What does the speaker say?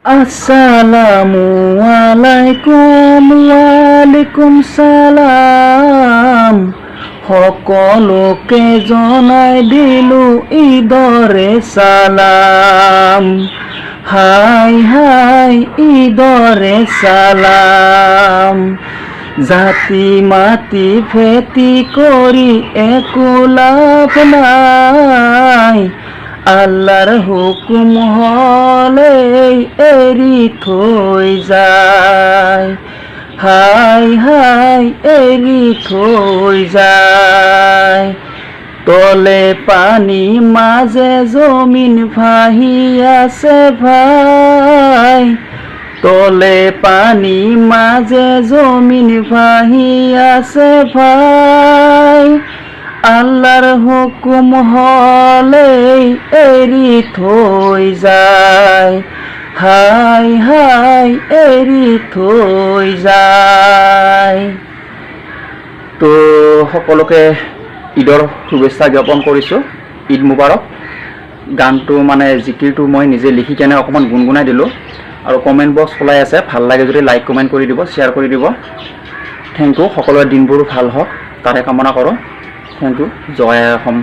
আসসালামু আলাইকুম ওয়ালাইকুম সালাম সকলোকে জনাই দিলো ঈদৰে সালাম হাই হাই ঈদৰে সালাম জাতি মাতি ফেতি কৰি একো লাভ নাই আল্লাহর হুকুম হলে এরি থই যায় হাই হাই এরি থই যায় তলে পানি মাঝে জমিন ভাহি আছে ভাই তলে পানি মাঝে জমিন ভাহি আছে ভাই আল্লাহর হুকুম হলে এরি থই যায় হাই হাই এরি থই যায়। তো সকলোকে ঈদৰ শুভেচ্ছা জ্ঞাপন কৰিছোঁ। ঈদ মুবাৰক। গানটো মানে জিকিৰটো মই নিজে লিখি কেনে অকণমান গুণগুণাই দিলোঁ আৰু কমেণ্ট বক্স খোলাই আছে, ভাল লাগে যদি লাইক কমেণ্ট কৰি দিব, শ্বেয়াৰ কৰি দিব। Thank you. সকলোৰে দিনবোৰ ভাল হওক তাৰে কামনা কৰোঁ। Thank you. জয় অসম।